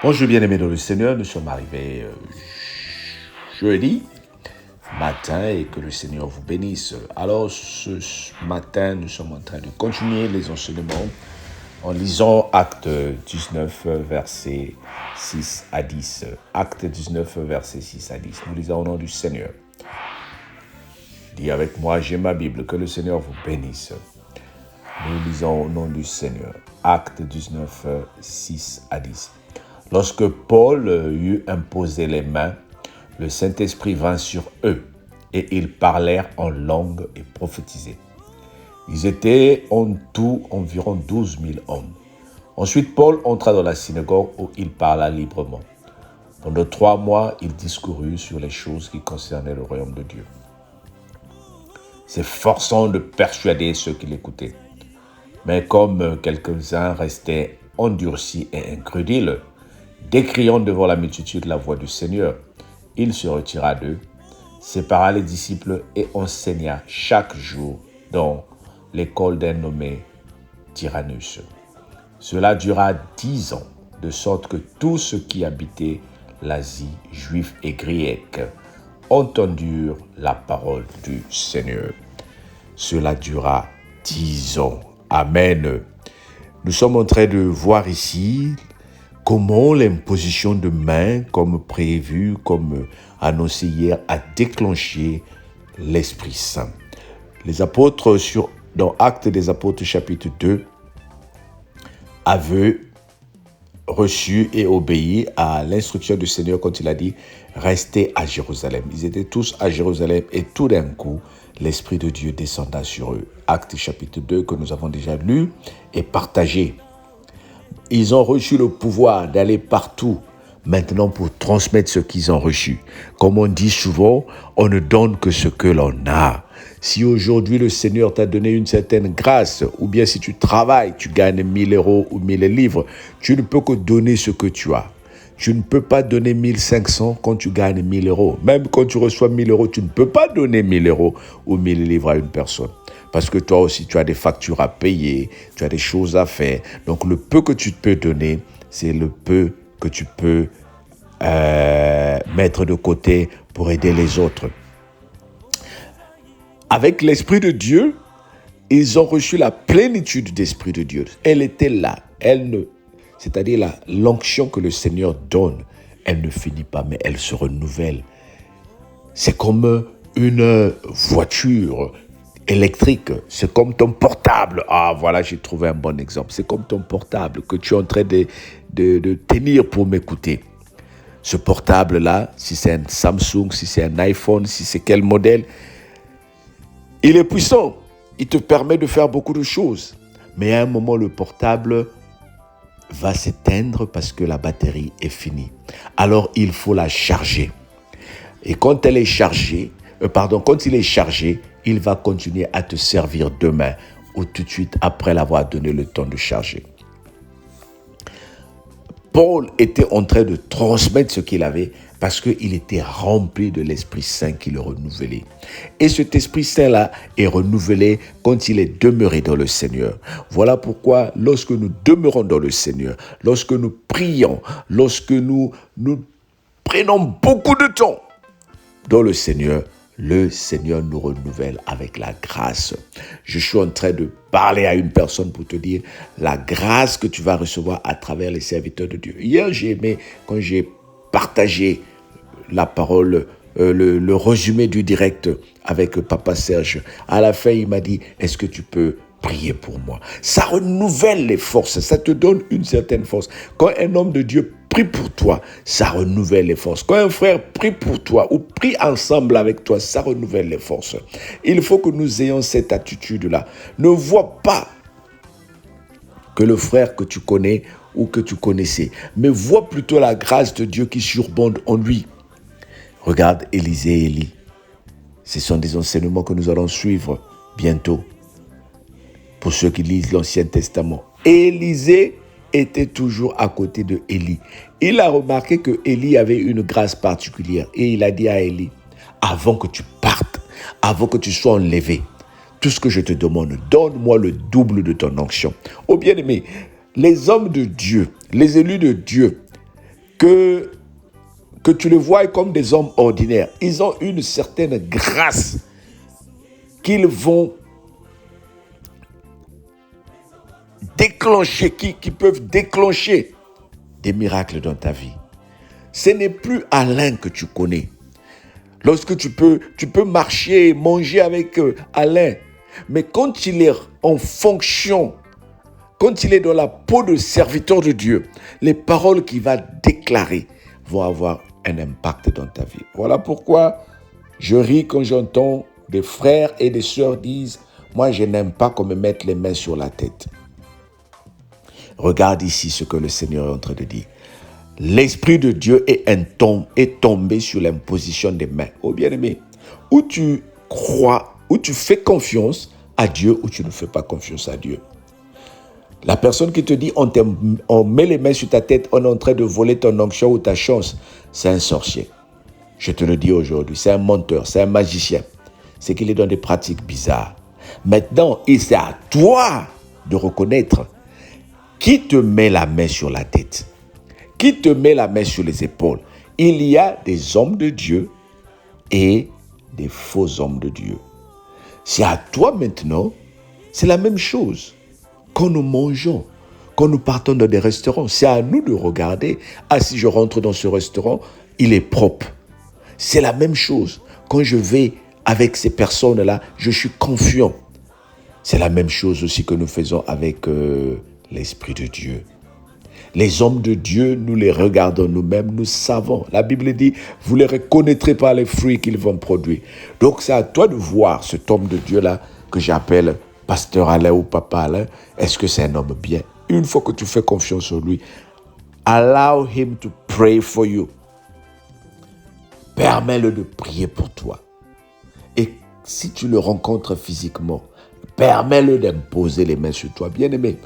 Bonjour bien-aimés dans le Seigneur, nous sommes arrivés jeudi matin et que le Seigneur vous bénisse. Alors ce matin, nous sommes en train de continuer les enseignements en lisant Acte 19, versets 6 à 10. Acte 19, versets 6 à 10. Nous lisons au nom du Seigneur. Dis avec moi, j'ai ma Bible, que le Seigneur vous bénisse. Nous lisons au nom du Seigneur. Acte 19, 6 à 10. Lorsque Paul eut imposé les mains, le Saint-Esprit vint sur eux, et ils parlèrent en langue et prophétisaient. Ils étaient en tout environ 12 000 hommes. Ensuite, Paul entra dans la synagogue où il parla librement. Pendant 3 mois, il discourut sur les choses qui concernaient le royaume de Dieu, s'efforçant de persuader ceux qui l'écoutaient. Mais comme quelques-uns restaient endurcis et incrédules, décriant devant la multitude la voix du Seigneur, il se retira d'eux, sépara les disciples et enseigna chaque jour dans l'école d'un nommé Tyrannus. Cela dura 10 ans, de sorte que tous ceux qui habitaient l'Asie, juifs et grecs, entendirent la parole du Seigneur. Cela dura 10 ans. Amen. Nous sommes en train de voir ici comment l'imposition de main, comme prévu, comme annoncé hier, a déclenché l'Esprit Saint. Les apôtres, dans Actes des Apôtres, chapitre 2, avaient reçu et obéi à l'instruction du Seigneur quand il a dit « Restez à Jérusalem ». Ils étaient tous à Jérusalem et tout d'un coup, l'Esprit de Dieu descenda sur eux. Actes chapitre 2 que nous avons déjà lu et partagé. Ils ont reçu le pouvoir d'aller partout maintenant pour transmettre ce qu'ils ont reçu. Comme on dit souvent, on ne donne que ce que l'on a. Si aujourd'hui le Seigneur t'a donné une certaine grâce, ou bien si tu travailles, tu gagnes 1000 euros ou 1000 livres, tu ne peux que donner ce que tu as. Tu ne peux pas donner 1500 quand tu gagnes 1000 euros. Même quand tu reçois 1000 euros, tu ne peux pas donner 1000 euros ou 1000 livres à une personne. Parce que toi aussi, tu as des factures à payer, tu as des choses à faire. Donc, le peu que tu peux donner, c'est le peu que tu peux mettre de côté pour aider les autres. Avec l'Esprit de Dieu, ils ont reçu la plénitude d'Esprit de Dieu. Elle était là. C'est-à-dire l'onction que le Seigneur donne, elle ne finit pas, mais elle se renouvelle. C'est comme une voiture électrique, c'est comme ton portable. Ah, voilà, j'ai trouvé un bon exemple. C'est comme ton portable que tu es en train de tenir pour m'écouter. Ce portable-là, si c'est un Samsung, si c'est un iPhone, si c'est quel modèle, il est puissant. Il te permet de faire beaucoup de choses. Mais à un moment, le portable va s'éteindre parce que la batterie est finie. Alors, il faut la charger. Et quand il est chargé, il va continuer à te servir demain ou tout de suite après l'avoir donné le temps de charger. Paul était en train de transmettre ce qu'il avait parce qu'il était rempli de l'Esprit Saint qui le renouvelait. Et cet Esprit Saint-là est renouvelé quand il est demeuré dans le Seigneur. Voilà pourquoi lorsque nous demeurons dans le Seigneur, lorsque nous prions, lorsque nous prenons beaucoup de temps dans le Seigneur nous renouvelle avec la grâce. Je suis en train de parler à une personne pour te dire la grâce que tu vas recevoir à travers les serviteurs de Dieu. Hier, j'ai aimé quand j'ai partagé la parole, le résumé du direct avec Papa Serge. À la fin, il m'a dit, est-ce que tu peux prier pour moi? Ça renouvelle les forces, ça te donne une certaine force. Quand un homme de Dieu prie pour toi, ça renouvelle les forces. Quand un frère prie pour toi ou prie ensemble avec toi, ça renouvelle les forces. Il faut que nous ayons cette attitude-là. Ne vois pas que le frère que tu connais ou que tu connaissais, mais vois plutôt la grâce de Dieu qui surbonde en lui. Regarde Élisée et Élie. Ce sont des enseignements que nous allons suivre bientôt. Pour ceux qui lisent l'Ancien Testament, Élisée était toujours à côté de Élie. Il a remarqué que Élie avait une grâce particulière et il a dit à Élie, avant que tu partes, avant que tu sois enlevé, tout ce que je te demande, donne-moi le double de ton onction. Oh bien-aimé, les hommes de Dieu, les élus de Dieu, que tu les vois comme des hommes ordinaires. Ils ont une certaine grâce qu'ils vont déclencher, qui peuvent déclencher des miracles dans ta vie. Ce n'est plus Alain que tu connais. Lorsque tu peux marcher, manger avec Alain, mais quand il est en fonction, quand il est dans la peau de serviteur de Dieu, les paroles qu'il va déclarer vont avoir un impact dans ta vie. Voilà pourquoi je ris quand j'entends des frères et des sœurs dire « Moi, je n'aime pas qu'on me mette les mains sur la tête. » Regarde ici ce que le Seigneur est en train de dire. L'Esprit de Dieu est tombé sur l'imposition des mains. Oh bien-aimé, où tu crois, où tu fais confiance à Dieu, ou tu ne fais pas confiance à Dieu. La personne qui te dit on met les mains sur ta tête, on est en train de voler ton onction ou ta chance, c'est un sorcier. Je te le dis aujourd'hui, c'est un menteur, c'est un magicien. C'est qu'il est dans des pratiques bizarres. Maintenant, c'est à toi de reconnaître qui te met la main sur la tête, qui te met la main sur les épaules. Il y a des hommes de Dieu et des faux hommes de Dieu. C'est à toi maintenant, c'est la même chose. Quand nous mangeons, quand nous partons dans des restaurants, c'est à nous de regarder. Ah, si je rentre dans ce restaurant, il est propre. C'est la même chose. Quand je vais avec ces personnes-là, je suis confiant. C'est la même chose aussi que nous faisons avec l'Esprit de Dieu. Les hommes de Dieu, nous les regardons nous-mêmes, nous savons. La Bible dit, vous les reconnaîtrez par les fruits qu'ils vont produire. Donc c'est à toi de voir cet homme de Dieu-là que j'appelle Pasteur Alain ou Papa Alain. Est-ce que c'est un homme bien? Une fois que tu fais confiance en lui, allow him to pray for you. Permets-le de prier pour toi. Et si tu le rencontres physiquement, permets-le d'imposer les mains sur toi. Bien-aimé,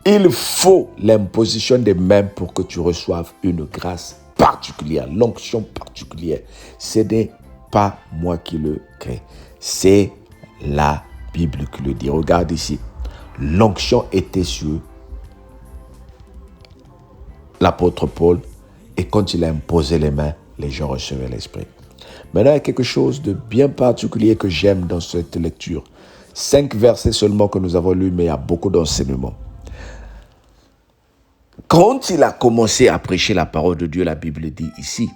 il faut l'imposition des mains pour que tu reçoives une grâce particulière, l'onction particulière. Ce n'est pas moi qui le crée, c'est la Bible qui le dit. Regarde ici, l'onction était sur l'apôtre Paul et quand il a imposé les mains, les gens recevaient l'Esprit. Maintenant, il y a quelque chose de bien particulier que j'aime dans cette lecture. 5 versets seulement que nous avons lus, mais il y a beaucoup d'enseignements. Quand il a commencé à prêcher la parole de Dieu, la Bible dit ici,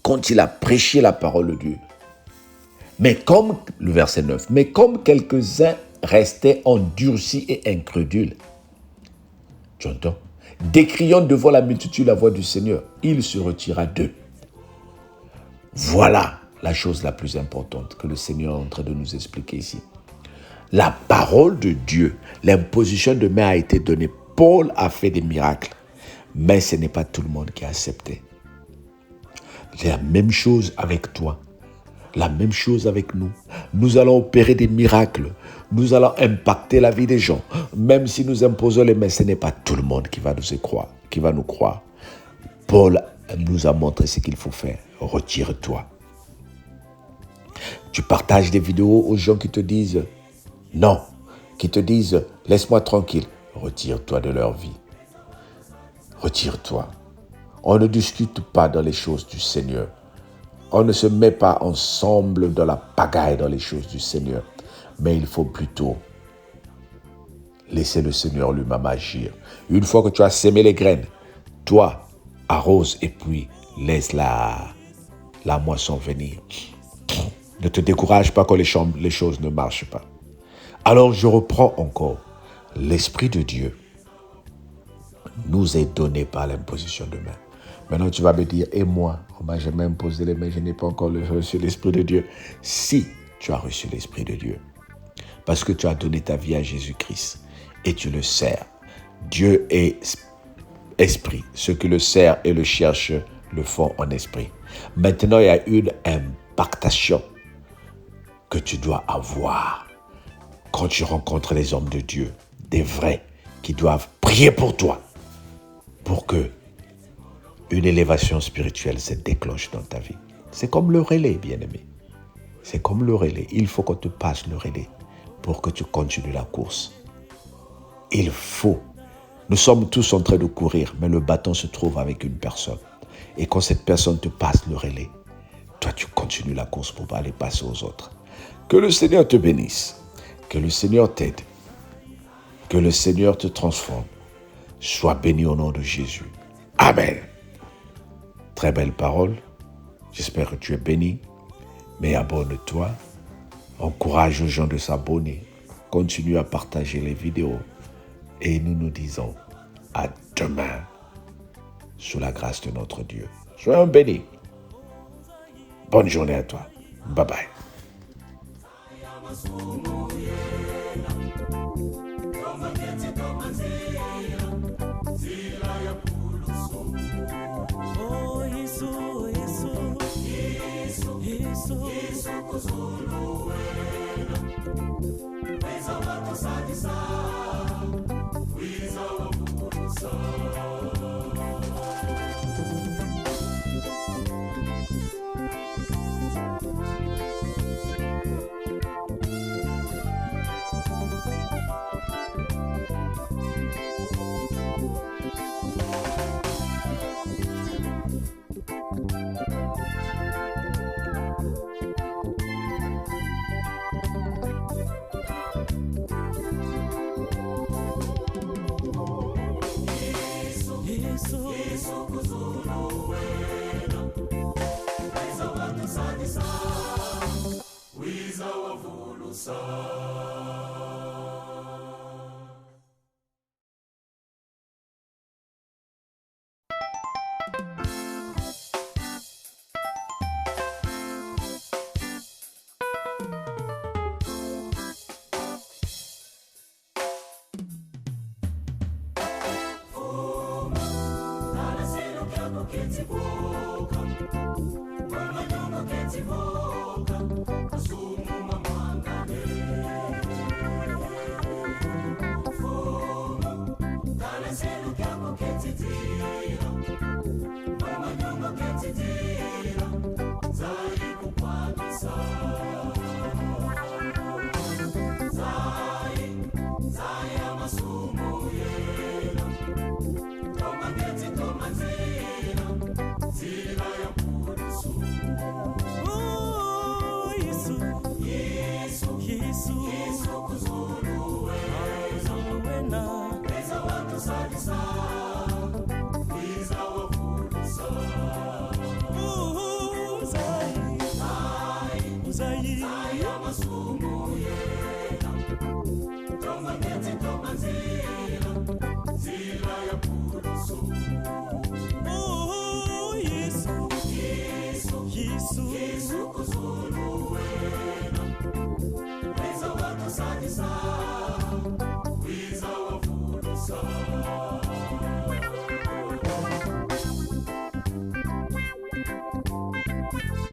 quand il a prêché la parole de Dieu, mais comme, le verset 9, mais comme quelques-uns restaient endurcis et incrédules, tu entends, décriant devant la multitude la voix du Seigneur, il se retira d'eux. Voilà la chose la plus importante que le Seigneur est en train de nous expliquer ici. La parole de Dieu, l'imposition de main a été donnée. Paul a fait des miracles, mais ce n'est pas tout le monde qui a accepté. C'est la même chose avec toi, la même chose avec nous. Nous allons opérer des miracles, nous allons impacter la vie des gens. Même si nous imposons les mains, ce n'est pas tout le monde qui va nous croire. Paul nous a montré ce qu'il faut faire. Retire-toi. Tu partages des vidéos aux gens qui te disent non, qui te disent laisse-moi tranquille. Retire-toi de leur vie. Retire-toi. On ne discute pas dans les choses du Seigneur. On ne se met pas ensemble dans la pagaille dans les choses du Seigneur. Mais il faut plutôt laisser le Seigneur lui-même agir. Une fois que tu as sémé les graines, toi, arrose et puis laisse la moisson venir. Ne te décourage pas quand les choses ne marchent pas. Alors je reprends encore. L'Esprit de Dieu nous est donné par l'imposition de main. Maintenant, tu vas me dire, et moi, on m'a jamais imposé les mains, je n'ai pas encore reçu l'Esprit de Dieu. Si tu as reçu l'Esprit de Dieu, parce que tu as donné ta vie à Jésus-Christ et tu le sers. Dieu est esprit. Ceux qui le servent et le cherchent le font en esprit. Maintenant, il y a une impactation que tu dois avoir quand tu rencontres les hommes de Dieu, des vrais, qui doivent prier pour toi, pour que une élévation spirituelle se déclenche dans ta vie. C'est comme le relais, bien-aimé. C'est comme le relais. Il faut qu'on te passe le relais pour que tu continues la course. Il faut Nous sommes tous en train de courir, mais le bâton se trouve avec une personne. Et quand cette personne te passe le relais, toi tu continues la course pour aller passer aux autres. Que le Seigneur te bénisse, que le Seigneur t'aide, que le Seigneur te transforme. Sois béni au nom de Jésus. Amen. Très belle parole. J'espère que tu es béni. Mais abonne-toi. Encourage aux gens de s'abonner. Continue à partager les vidéos. Et nous nous disons à demain sous la grâce de notre Dieu. Sois béni. Bonne journée à toi. Bye bye. Yesu kuzulu wena, weza watu sadisa.